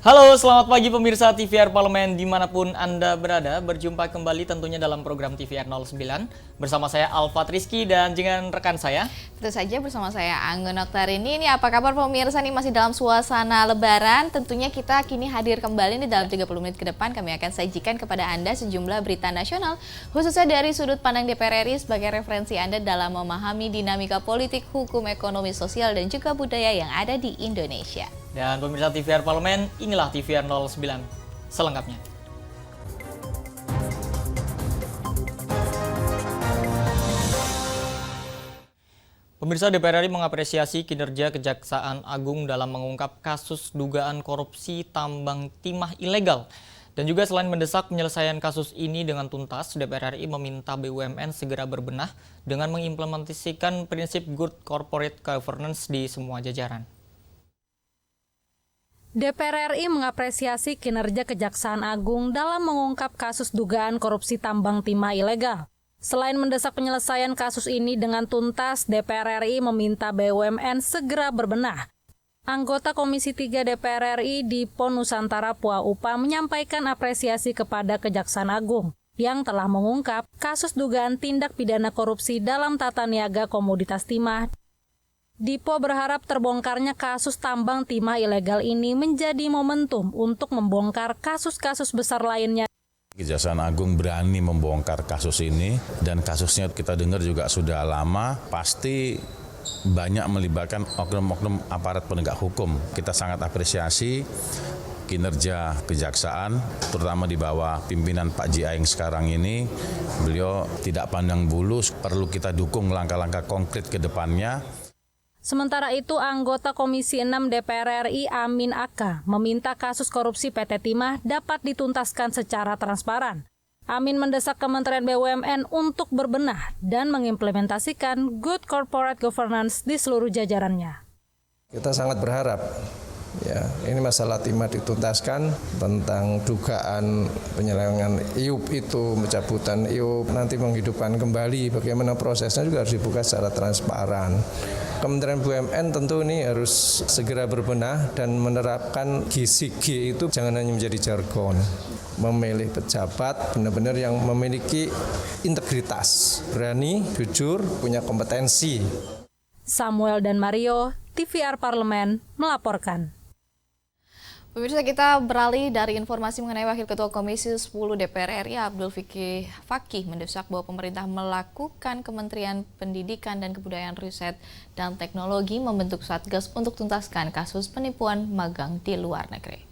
Halo, selamat pagi pemirsa TVR Parlemen dimanapun Anda berada. Berjumpa kembali tentunya dalam program TVR 09 bersama saya Alfat Rizky dan dengan rekan saya. Tentu saja bersama saya Anggun Oktarini. Ini apa kabar pemirsa nih, masih dalam suasana lebaran. Tentunya kita kini hadir kembali nih dalam 30 menit ke depan. Kami akan sajikan kepada Anda sejumlah berita nasional, khususnya dari sudut pandang DPR RI sebagai referensi Anda dalam memahami dinamika politik, hukum, ekonomi, sosial, dan juga budaya yang ada di Indonesia. Dan pemirsa TVR Parlemen, inilah TVR 09 selengkapnya. Pemirsa, DPR RI mengapresiasi kinerja Kejaksaan Agung dalam mengungkap kasus dugaan korupsi tambang timah ilegal. Dan juga selain mendesak penyelesaian kasus ini dengan tuntas, DPR RI meminta BUMN segera berbenah dengan mengimplementasikan prinsip good corporate governance di semua jajaran. DPR RI mengapresiasi kinerja Kejaksaan Agung dalam mengungkap kasus dugaan korupsi tambang timah ilegal. Selain mendesak penyelesaian kasus ini dengan tuntas, DPR RI meminta BUMN segera berbenah. Anggota Komisi 3 DPR RI Dipo Nusantara Puaupa menyampaikan apresiasi kepada Kejaksaan Agung yang telah mengungkap kasus dugaan tindak pidana korupsi dalam tata niaga komoditas timah. Dipo berharap terbongkarnya kasus tambang timah ilegal ini menjadi momentum untuk membongkar kasus-kasus besar lainnya. Kejaksaan Agung berani membongkar kasus ini dan kasusnya kita dengar juga sudah lama, pasti banyak melibatkan oknum-oknum aparat penegak hukum. Kita sangat apresiasi kinerja kejaksaan, terutama di bawah pimpinan Pak Ji Aing sekarang ini. Beliau tidak pandang bulu, perlu kita dukung langkah-langkah konkret ke depannya. Sementara itu, anggota Komisi 6 DPR RI Amin Aka meminta kasus korupsi PT Timah dapat dituntaskan secara transparan. Amin mendesak Kementerian BUMN untuk berbenah dan mengimplementasikan good corporate governance di seluruh jajarannya. Kita sangat berharap ini masalah timah dituntaskan, tentang dugaan penyelewengan IUP itu, pencabutan IUP, nanti menghidupkan kembali, bagaimana prosesnya juga harus dibuka secara transparan. Kementerian BUMN tentu ini harus segera berbenah dan menerapkan G itu jangan hanya menjadi jargon. Memilih pejabat benar-benar yang memiliki integritas, berani, jujur, punya kompetensi. Samuel dan Mario, TVR Parlemen, melaporkan. Pemirsa, kita beralih dari informasi mengenai Wakil Ketua Komisi 10 DPR RI Abdul Fikri Fakih mendesak bahwa pemerintah melakukan Kementerian Pendidikan dan Kebudayaan Riset dan Teknologi membentuk Satgas untuk tuntaskan kasus penipuan magang di luar negeri.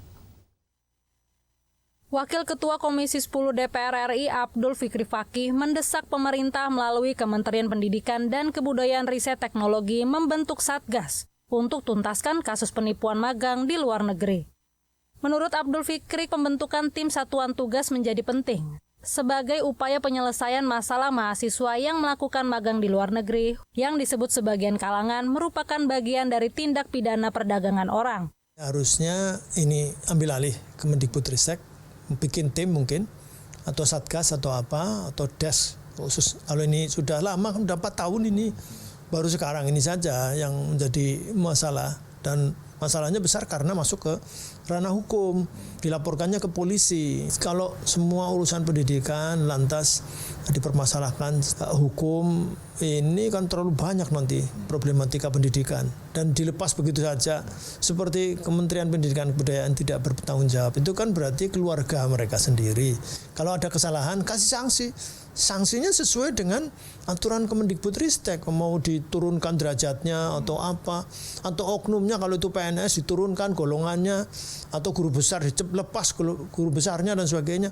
Wakil Ketua Komisi 10 DPR RI Abdul Fikri Fakih mendesak pemerintah melalui Kementerian Pendidikan dan Kebudayaan Riset Teknologi membentuk Satgas untuk tuntaskan kasus penipuan magang di luar negeri. Menurut Abdul Fikri, pembentukan tim satuan tugas menjadi penting sebagai upaya penyelesaian masalah mahasiswa yang melakukan magang di luar negeri yang disebut sebagian kalangan merupakan bagian dari tindak pidana perdagangan orang. Harusnya ini ambil alih Kemendikbudristek, bikin tim mungkin, atau satgas atau apa, atau desk khusus. Kalau ini sudah lama, sudah 4 tahun ini, baru sekarang ini saja yang menjadi masalah. Dan masalahnya besar karena masuk ke ranah hukum, dilaporkannya ke polisi. Kalau semua urusan pendidikan lantas dipermasalahkan hukum, ini kan terlalu banyak nanti problematika pendidikan. Dan dilepas begitu saja, seperti Kementerian Pendidikan dan Kebudayaan tidak bertanggung jawab. Itu kan berarti keluarga mereka sendiri. Kalau ada kesalahan, kasih sanksi. Sanksinya sesuai dengan aturan Kemendikbudristek, mau diturunkan derajatnya atau apa, atau oknumnya kalau itu PNS diturunkan golongannya, atau guru besar lepas guru besarnya dan sebagainya.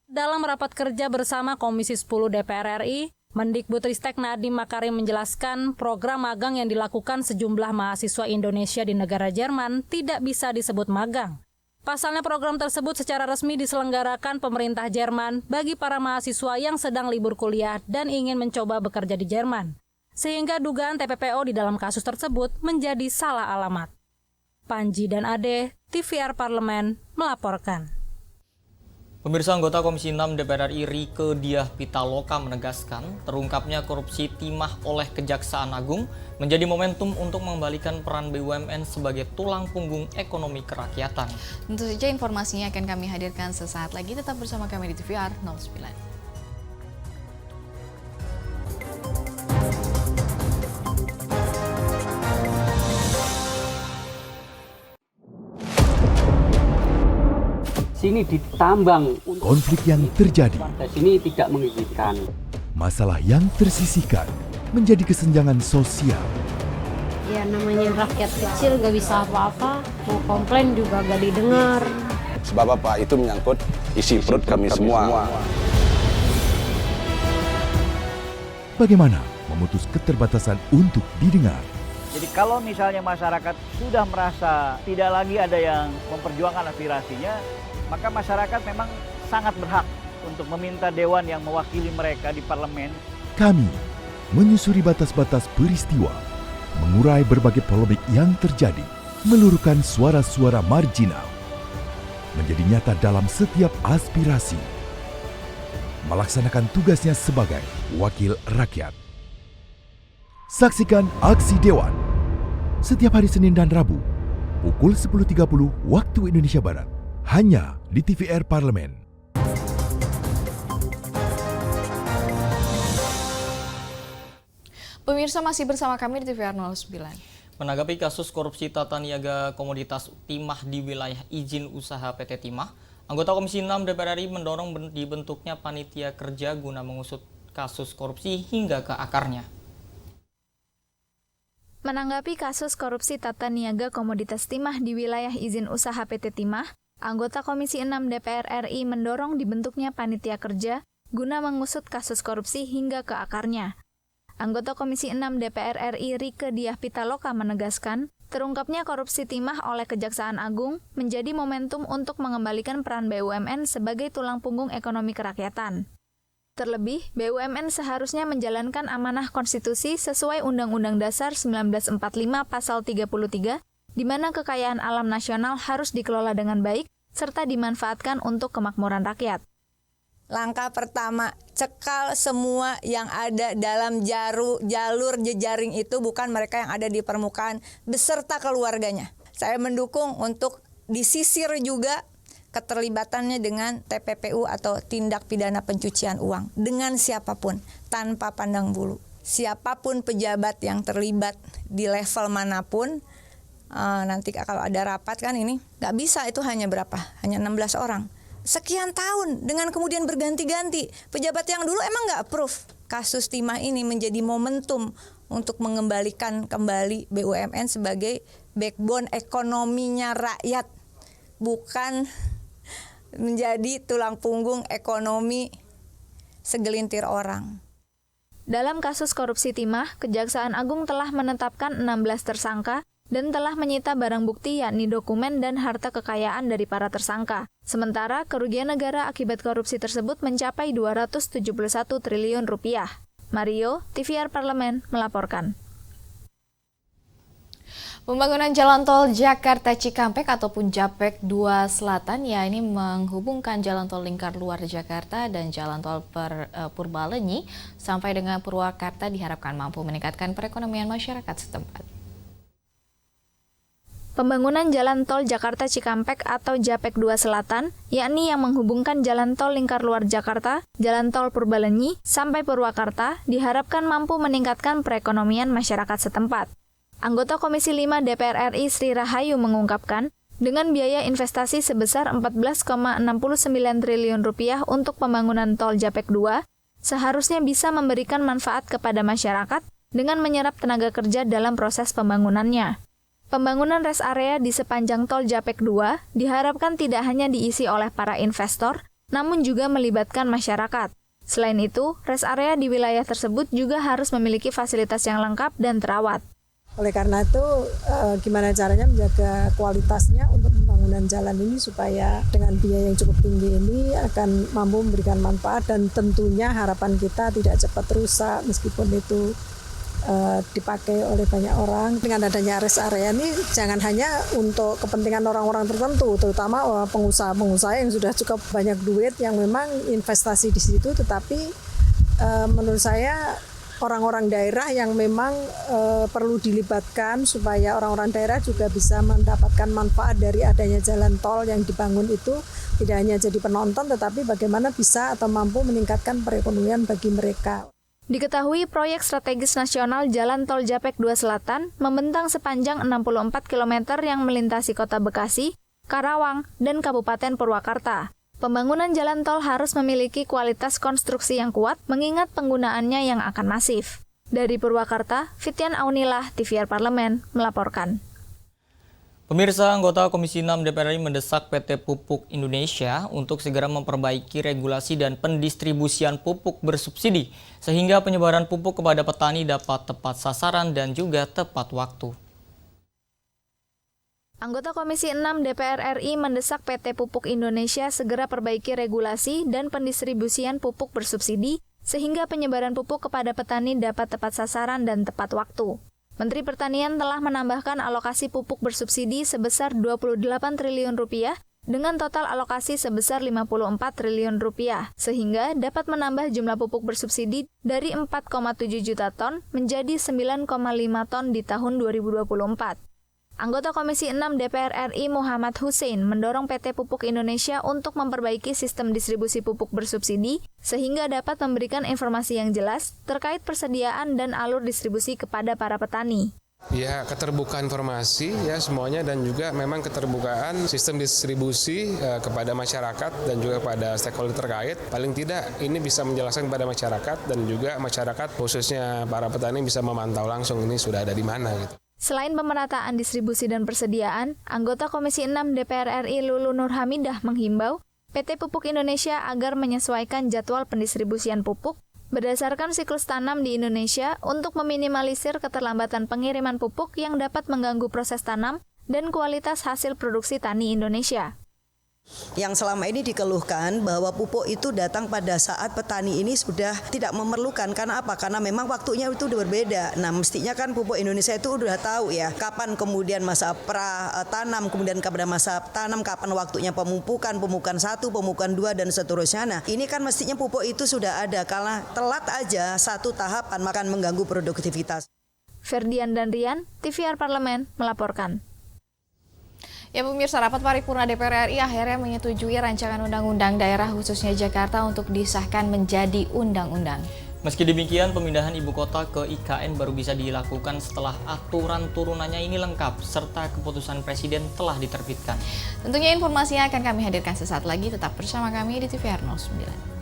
Dalam rapat kerja bersama Komisi 10 DPR RI, Mendikbudristek Nadiem Makarim menjelaskan program magang yang dilakukan sejumlah mahasiswa Indonesia di negara Jerman tidak bisa disebut magang. Pasalnya program tersebut secara resmi diselenggarakan pemerintah Jerman bagi para mahasiswa yang sedang libur kuliah dan ingin mencoba bekerja di Jerman. Sehingga dugaan TPPO di dalam kasus tersebut menjadi salah alamat. Panji dan Ade, TVR Parlemen, melaporkan. Pemirsa, anggota Komisi 6 DPR RI Rieke Diah Pitaloka menegaskan terungkapnya korupsi timah oleh Kejaksaan Agung menjadi momentum untuk mengembalikan peran BUMN sebagai tulang punggung ekonomi kerakyatan. Tentu saja informasinya akan kami hadirkan sesaat lagi. Tetap bersama kami di TVR 09. Sini ditambang, konflik yang terjadi, sini tidak mengizinkan. masalah yang tersisihkan menjadi kesenjangan sosial. Ya namanya rakyat kecil gak bisa apa-apa, mau komplain juga gak didengar. Sebab apa? Itu menyangkut isi perut kami semua. Bagaimana memutus keterbatasan untuk didengar? Jadi kalau misalnya masyarakat sudah merasa tidak lagi ada yang memperjuangkan aspirasinya, maka masyarakat memang sangat berhak untuk meminta dewan yang mewakili mereka di parlemen. Kami menyusuri batas-batas peristiwa, mengurai berbagai polemik yang terjadi, meluruhkan suara-suara marginal, menjadi nyata dalam setiap aspirasi, melaksanakan tugasnya sebagai wakil rakyat. Saksikan Aksi Dewan setiap hari Senin dan Rabu pukul 10.30 waktu Indonesia Barat, hanya di TVR Parlemen. Pemirsa, masih bersama kami di TVR 09. Menanggapi kasus korupsi tata niaga komoditas timah di wilayah izin usaha PT Timah, anggota Komisi 6 DPR RI mendorong dibentuknya panitia kerja guna mengusut kasus korupsi hingga ke akarnya. Menanggapi kasus korupsi tata niaga komoditas timah di wilayah izin usaha PT Timah, anggota Komisi 6 DPR RI mendorong dibentuknya panitia kerja guna mengusut kasus korupsi hingga ke akarnya. Anggota Komisi 6 DPR RI Rieke Diah Pitaloka menegaskan, terungkapnya korupsi timah oleh Kejaksaan Agung menjadi momentum untuk mengembalikan peran BUMN sebagai tulang punggung ekonomi kerakyatan. Terlebih, BUMN seharusnya menjalankan amanah konstitusi sesuai Undang-Undang Dasar 1945 Pasal 33, di mana kekayaan alam nasional harus dikelola dengan baik serta dimanfaatkan untuk kemakmuran rakyat. Langkah pertama, cekal semua yang ada dalam jalur jejaring itu, bukan mereka yang ada di permukaan beserta keluarganya. Saya mendukung untuk disisir juga keterlibatannya dengan TPPU atau tindak pidana pencucian uang dengan siapapun tanpa pandang bulu. Siapapun pejabat yang terlibat di level manapun, nanti kalau ada rapat kan ini nggak bisa, itu hanya berapa? Hanya 16 orang. Sekian tahun dengan kemudian berganti-ganti. Pejabat yang dulu emang nggak approve. Kasus timah ini menjadi momentum untuk mengembalikan kembali BUMN sebagai backbone ekonominya rakyat, bukan menjadi tulang punggung ekonomi segelintir orang. Dalam kasus korupsi timah, Kejaksaan Agung telah menetapkan 16 tersangka dan telah menyita barang bukti yakni dokumen dan harta kekayaan dari para tersangka. Sementara kerugian negara akibat korupsi tersebut mencapai 271 triliun rupiah. Mario, TVR Parlemen, melaporkan. Pembangunan jalan tol Jakarta Cikampek ataupun Japek 2 Selatan, ya ini menghubungkan jalan tol lingkar luar Jakarta dan jalan tol Purbalenyi sampai dengan Purwakarta diharapkan mampu meningkatkan perekonomian masyarakat setempat. Pembangunan jalan tol Jakarta Cikampek atau Japek 2 Selatan, yakni yang menghubungkan jalan tol lingkar luar Jakarta, jalan tol Purbalenyi, sampai Purwakarta, diharapkan mampu meningkatkan perekonomian masyarakat setempat. Anggota Komisi 5 DPR RI Sri Rahayu mengungkapkan, dengan biaya investasi sebesar 14,69 triliun rupiah untuk pembangunan tol Japek 2, seharusnya bisa memberikan manfaat kepada masyarakat dengan menyerap tenaga kerja dalam proses pembangunannya. Pembangunan rest area di sepanjang tol Japek 2 diharapkan tidak hanya diisi oleh para investor, namun juga melibatkan masyarakat. Selain itu, rest area di wilayah tersebut juga harus memiliki fasilitas yang lengkap dan terawat. Oleh karena itu, gimana caranya menjaga kualitasnya untuk pembangunan jalan ini supaya dengan biaya yang cukup tinggi ini akan mampu memberikan manfaat, dan tentunya harapan kita tidak cepat rusak meskipun itu dipakai oleh banyak orang. Dengan adanya rest area ini jangan hanya untuk kepentingan orang-orang tertentu, terutama pengusaha-pengusaha yang sudah cukup banyak duit yang memang investasi di situ, tetapi menurut saya orang-orang daerah yang memang perlu dilibatkan supaya orang-orang daerah juga bisa mendapatkan manfaat dari adanya jalan tol yang dibangun itu, tidak hanya jadi penonton tetapi bagaimana bisa atau mampu meningkatkan perekonomian bagi mereka. Diketahui proyek strategis nasional Jalan Tol Japek 2 Selatan membentang sepanjang 64 km yang melintasi Kota Bekasi, Karawang, dan Kabupaten Purwakarta. Pembangunan jalan tol harus memiliki kualitas konstruksi yang kuat mengingat penggunaannya yang akan masif. Dari Purwakarta, Fitian Aunilah, TVR Parlemen, melaporkan. Pemirsa, anggota Komisi 6 DPR RI mendesak PT Pupuk Indonesia untuk segera memperbaiki regulasi dan pendistribusian pupuk bersubsidi, sehingga penyebaran pupuk kepada petani dapat tepat sasaran dan juga tepat waktu. Anggota Komisi 6 DPR RI mendesak PT Pupuk Indonesia segera perbaiki regulasi dan pendistribusian pupuk bersubsidi, sehingga penyebaran pupuk kepada petani dapat tepat sasaran dan tepat waktu. Menteri Pertanian telah menambahkan alokasi pupuk bersubsidi sebesar 28 triliun rupiah dengan total alokasi sebesar 54 triliun rupiah, sehingga dapat menambah jumlah pupuk bersubsidi dari 4,7 juta ton menjadi 9,5 ton di tahun 2024. Anggota Komisi 6 DPR RI Muhammad Hussein mendorong PT Pupuk Indonesia untuk memperbaiki sistem distribusi pupuk bersubsidi sehingga dapat memberikan informasi yang jelas terkait persediaan dan alur distribusi kepada para petani. Ya, keterbukaan informasi ya semuanya dan juga memang keterbukaan sistem distribusi kepada masyarakat dan juga kepada stakeholder terkait. Paling tidak ini bisa menjelaskan kepada masyarakat dan juga masyarakat khususnya para petani bisa memantau langsung ini sudah ada di mana gitu. Selain pemerataan distribusi dan persediaan, anggota Komisi 6 DPR RI Lulu Nur Hamidah menghimbau PT Pupuk Indonesia agar menyesuaikan jadwal pendistribusian pupuk berdasarkan siklus tanam di Indonesia untuk meminimalisir keterlambatan pengiriman pupuk yang dapat mengganggu proses tanam dan kualitas hasil produksi tani Indonesia. Yang selama ini dikeluhkan bahwa pupuk itu datang pada saat petani ini sudah tidak memerlukan. Karena apa? Karena memang waktunya itu berbeda. Nah, mestinya kan Pupuk Indonesia itu udah tahu ya kapan kemudian masa tanam, kemudian kepada masa tanam, kapan waktunya pemupukan 1, pemupukan 2 dan seterusnya. Nah, ini kan mestinya pupuk itu sudah ada. Kalau telat aja satu tahapan akan mengganggu produktivitas. Ferdian dan Rian, TVR Parlemen melaporkan. Ya pemirsa, rapat paripurna DPR RI akhirnya menyetujui rancangan undang-undang daerah khususnya Jakarta untuk disahkan menjadi undang-undang. Meski demikian, pemindahan ibu kota ke IKN baru bisa dilakukan setelah aturan turunannya ini lengkap, serta keputusan Presiden telah diterbitkan. Tentunya informasinya akan kami hadirkan sesaat lagi, tetap bersama kami di TVR 09.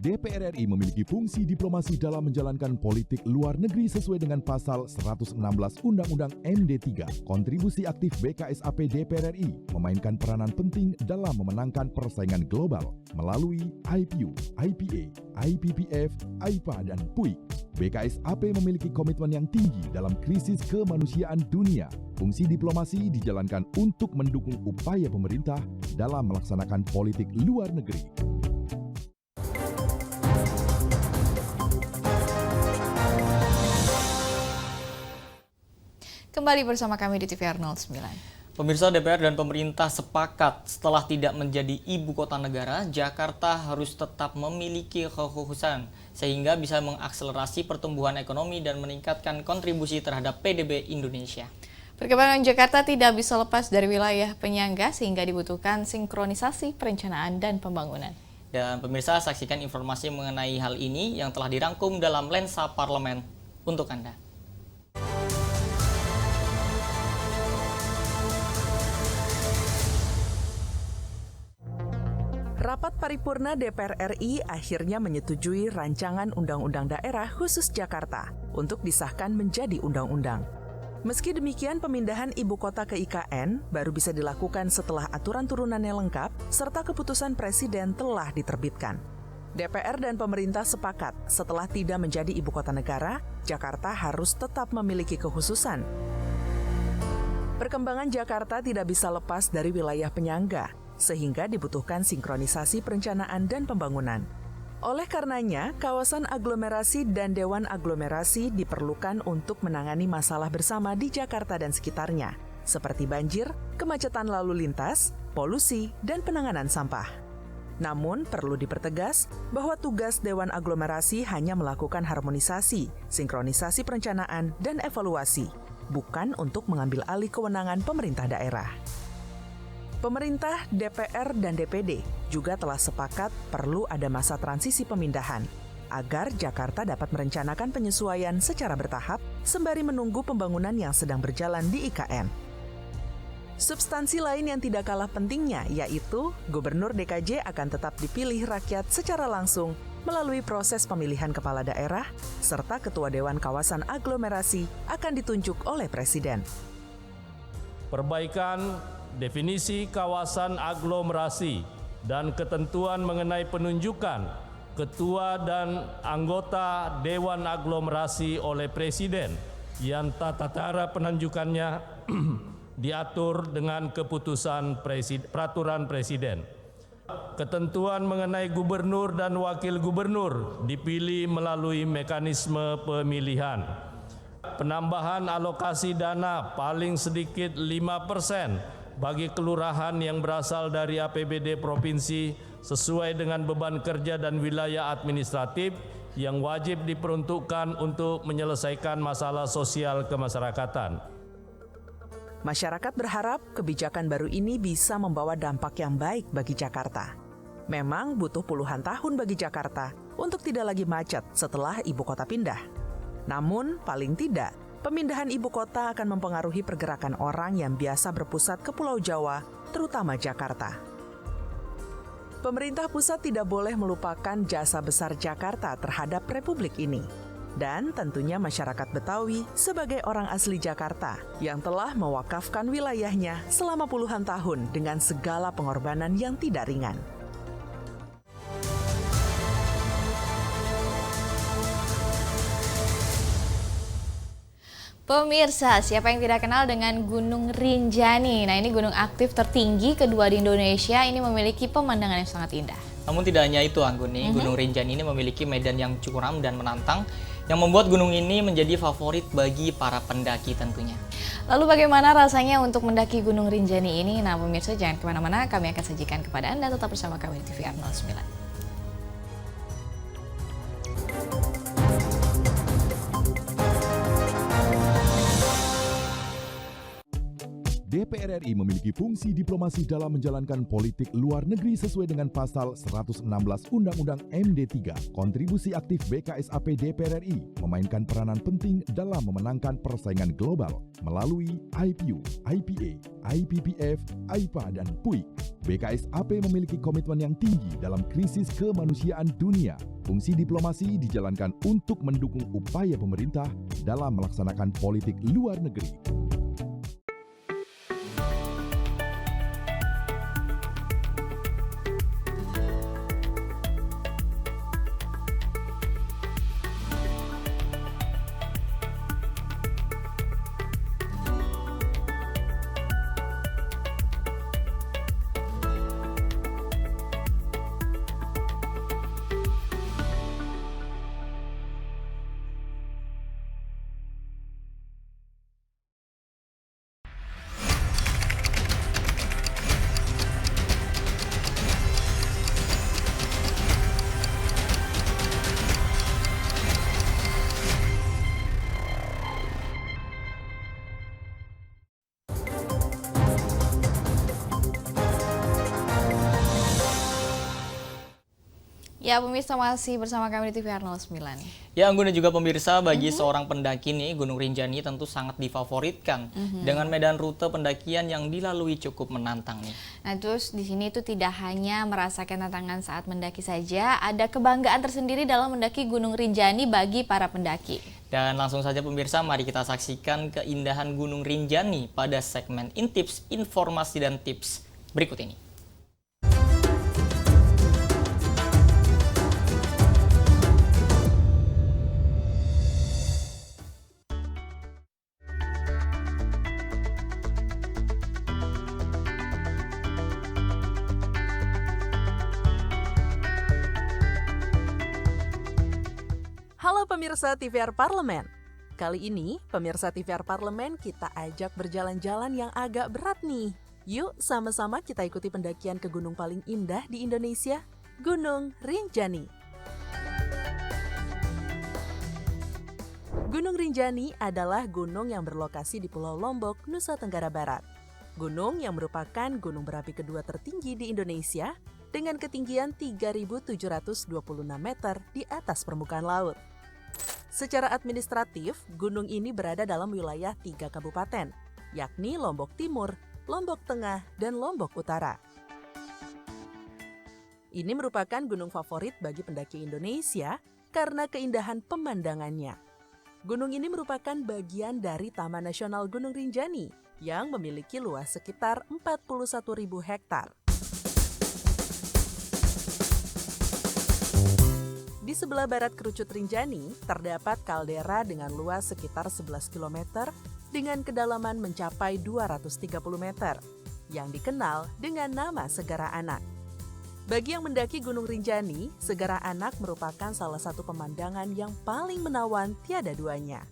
DPR RI memiliki fungsi diplomasi dalam menjalankan politik luar negeri sesuai dengan pasal 116 Undang-Undang MD3. Kontribusi aktif BKSAP DPR RI memainkan peranan penting dalam memenangkan persaingan global melalui IPU, IPA, IPPF, IPA, dan PUIK. BKSAP memiliki komitmen yang tinggi dalam krisis kemanusiaan dunia. Fungsi diplomasi dijalankan untuk mendukung upaya pemerintah dalam melaksanakan politik luar negeri. Kembali bersama kami di TVR 09. Pemirsa, DPR dan pemerintah sepakat setelah tidak menjadi ibu kota negara, Jakarta harus tetap memiliki kekhususan sehingga bisa mengakselerasi pertumbuhan ekonomi dan meningkatkan kontribusi terhadap PDB Indonesia. Perkembangan Jakarta tidak bisa lepas dari wilayah penyangga sehingga dibutuhkan sinkronisasi perencanaan dan pembangunan. Dan pemirsa, saksikan informasi mengenai hal ini yang telah dirangkum dalam Lensa Parlemen untuk Anda. Rapat paripurna DPR RI akhirnya menyetujui rancangan Undang-Undang Daerah Khusus Jakarta untuk disahkan menjadi undang-undang. Meski demikian, pemindahan ibu kota ke IKN baru bisa dilakukan setelah aturan turunannya lengkap serta keputusan Presiden telah diterbitkan. DPR dan pemerintah sepakat setelah tidak menjadi ibu kota negara, Jakarta harus tetap memiliki kekhususan. Perkembangan Jakarta tidak bisa lepas dari wilayah penyangga, sehingga dibutuhkan sinkronisasi perencanaan dan pembangunan. Oleh karenanya, kawasan aglomerasi dan dewan aglomerasi diperlukan untuk menangani masalah bersama di Jakarta dan sekitarnya, seperti banjir, kemacetan lalu lintas, polusi, dan penanganan sampah. Namun, perlu dipertegas bahwa tugas dewan aglomerasi hanya melakukan harmonisasi, sinkronisasi perencanaan, dan evaluasi, bukan untuk mengambil alih kewenangan pemerintah daerah. Pemerintah, DPR, dan DPD juga telah sepakat perlu ada masa transisi pemindahan agar Jakarta dapat merencanakan penyesuaian secara bertahap sembari menunggu pembangunan yang sedang berjalan di IKN. Substansi lain yang tidak kalah pentingnya yaitu Gubernur DKJ akan tetap dipilih rakyat secara langsung melalui proses pemilihan kepala daerah serta ketua Dewan Kawasan Aglomerasi akan ditunjuk oleh Presiden. Perbaikan definisi kawasan aglomerasi dan ketentuan mengenai penunjukan ketua dan anggota Dewan Aglomerasi oleh Presiden yang tata cara penunjukannya diatur dengan keputusan peraturan Presiden. Ketentuan mengenai gubernur dan wakil gubernur dipilih melalui mekanisme pemilihan. Penambahan alokasi dana paling sedikit 5% bagi kelurahan yang berasal dari APBD provinsi sesuai dengan beban kerja dan wilayah administratif yang wajib diperuntukkan untuk menyelesaikan masalah sosial kemasyarakatan. Masyarakat berharap kebijakan baru ini bisa membawa dampak yang baik bagi Jakarta. Memang butuh puluhan tahun bagi Jakarta untuk tidak lagi macet setelah ibu kota pindah. Namun, paling tidak, pemindahan ibu kota akan mempengaruhi pergerakan orang yang biasa berpusat ke Pulau Jawa, terutama Jakarta. Pemerintah pusat tidak boleh melupakan jasa besar Jakarta terhadap Republik ini. Dan tentunya masyarakat Betawi sebagai orang asli Jakarta yang telah mewakafkan wilayahnya selama puluhan tahun dengan segala pengorbanan yang tidak ringan. Pemirsa, siapa yang tidak kenal dengan Gunung Rinjani? Nah, ini gunung aktif tertinggi kedua di Indonesia, ini memiliki pemandangan yang sangat indah. Namun tidak hanya itu, Angguni, Gunung Rinjani ini memiliki medan yang curam dan menantang, yang membuat gunung ini menjadi favorit bagi para pendaki tentunya. Lalu bagaimana rasanya untuk mendaki Gunung Rinjani ini? Nah, pemirsa jangan kemana-mana, kami akan sajikan kepada Anda, tetap bersama kami di TVR 09. DPR RI memiliki fungsi diplomasi dalam menjalankan politik luar negeri sesuai dengan pasal 116 Undang-Undang MD3. Kontribusi aktif BKSAP DPR RI memainkan peranan penting dalam memenangkan persaingan global melalui IPU, IPA, IPPF, AIPA, dan PUIK. BKSAP memiliki komitmen yang tinggi dalam krisis kemanusiaan dunia. Fungsi diplomasi dijalankan untuk mendukung upaya pemerintah dalam melaksanakan politik luar negeri. Ya, pemirsa masih bersama kami di TVR 09. Ya, Anggun dan juga pemirsa, bagi seorang pendaki nih, Gunung Rinjani tentu sangat difavoritkan dengan medan rute pendakian yang dilalui cukup menantang nih. Nah, terus di sini itu tidak hanya merasakan tantangan saat mendaki saja, ada kebanggaan tersendiri dalam mendaki Gunung Rinjani bagi para pendaki. Dan langsung saja pemirsa, mari kita saksikan keindahan Gunung Rinjani pada segmen Intips, Informasi dan Tips berikut ini. Halo pemirsa TVR Parlemen. Kali ini pemirsa TVR Parlemen kita ajak berjalan-jalan yang agak berat nih. Yuk sama-sama kita ikuti pendakian ke gunung paling indah di Indonesia, Gunung Rinjani. Gunung Rinjani adalah gunung yang berlokasi di Pulau Lombok, Nusa Tenggara Barat. Gunung yang merupakan gunung berapi kedua tertinggi di Indonesia dengan ketinggian 3.726 meter di atas permukaan laut. Secara administratif, gunung ini berada dalam wilayah 3 kabupaten, yakni Lombok Timur, Lombok Tengah, dan Lombok Utara. Ini merupakan gunung favorit bagi pendaki Indonesia karena keindahan pemandangannya. Gunung ini merupakan bagian dari Taman Nasional Gunung Rinjani yang memiliki luas sekitar 41.000 hektar. Di sebelah barat kerucut Rinjani, terdapat kaldera dengan luas sekitar 11 km dengan kedalaman mencapai 230 meter, yang dikenal dengan nama Segara Anak. Bagi yang mendaki Gunung Rinjani, Segara Anak merupakan salah satu pemandangan yang paling menawan tiada duanya.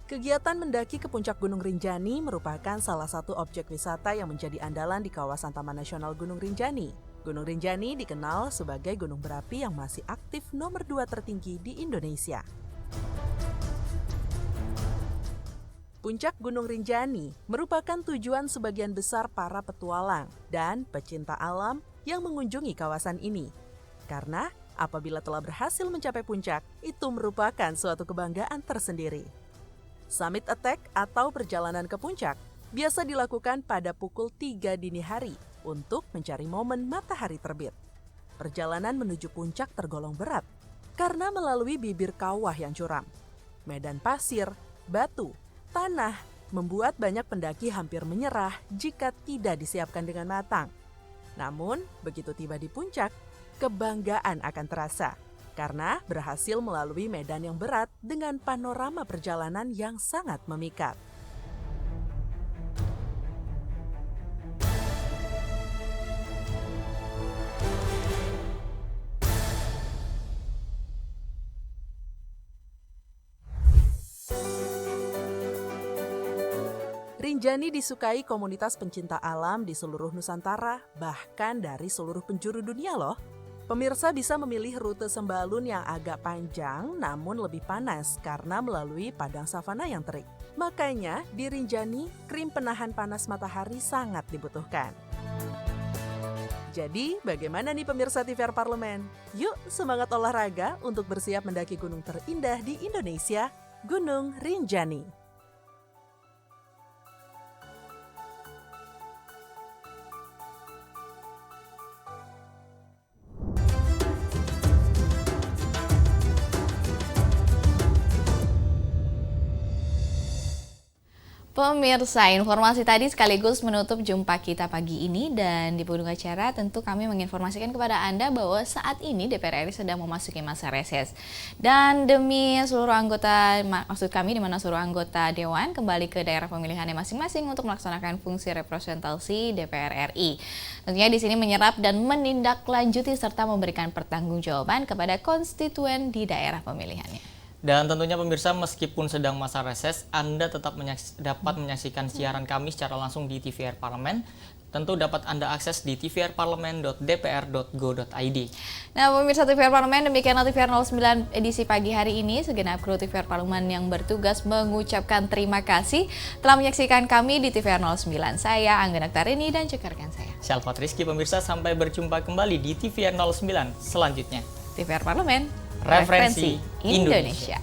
Kegiatan mendaki ke puncak Gunung Rinjani merupakan salah satu objek wisata yang menjadi andalan di kawasan Taman Nasional Gunung Rinjani. Gunung Rinjani dikenal sebagai gunung berapi yang masih aktif nomor 2 tertinggi di Indonesia. Puncak Gunung Rinjani merupakan tujuan sebagian besar para petualang dan pecinta alam yang mengunjungi kawasan ini. Karena apabila telah berhasil mencapai puncak, itu merupakan suatu kebanggaan tersendiri. Summit Attack atau perjalanan ke puncak biasa dilakukan pada pukul 3 dini hari untuk mencari momen matahari terbit. Perjalanan menuju puncak tergolong berat karena melalui bibir kawah yang curam. Medan pasir, batu, tanah membuat banyak pendaki hampir menyerah jika tidak disiapkan dengan matang. Namun, begitu tiba di puncak, kebanggaan akan terasa. Karena berhasil melalui medan yang berat dengan panorama perjalanan yang sangat memikat. Rinjani disukai komunitas pencinta alam di seluruh Nusantara, bahkan dari seluruh penjuru dunia loh. Pemirsa bisa memilih rute sembalun yang agak panjang namun lebih panas karena melalui padang savana yang terik. Makanya di Rinjani, krim penahan panas matahari sangat dibutuhkan. Jadi bagaimana nih pemirsa TVR Parlemen? Yuk semangat olahraga untuk bersiap mendaki gunung terindah di Indonesia, Gunung Rinjani. Pemirsa, informasi tadi sekaligus menutup jumpa kita pagi ini dan di penghujung acara tentu kami menginformasikan kepada Anda bahwa saat ini DPR RI sedang memasuki masa reses. Dan demi seluruh anggota, maksud kami di mana seluruh anggota Dewan kembali ke daerah pemilihannya masing-masing untuk melaksanakan fungsi representasi DPR RI. Tentunya di sini menyerap dan menindaklanjuti serta memberikan pertanggungjawaban kepada konstituen di daerah pemilihannya. Dan tentunya pemirsa, meskipun sedang masa reses, Anda tetap dapat menyaksikan siaran kami secara langsung di TVR Parlemen. Tentu dapat Anda akses di tvrparlemen.dpr.go.id. Nah, pemirsa TVR Parlemen, demikianlah TVR 09 edisi pagi hari ini. Segenap kru TVR Parlemen yang bertugas mengucapkan terima kasih telah menyaksikan kami di TVR 09. Saya Angga Naktarini dan rekan saya Syalfat Rizky. Pemirsa, sampai berjumpa kembali di TVR 09 selanjutnya. TVR Parlemen, Referensi Indonesia.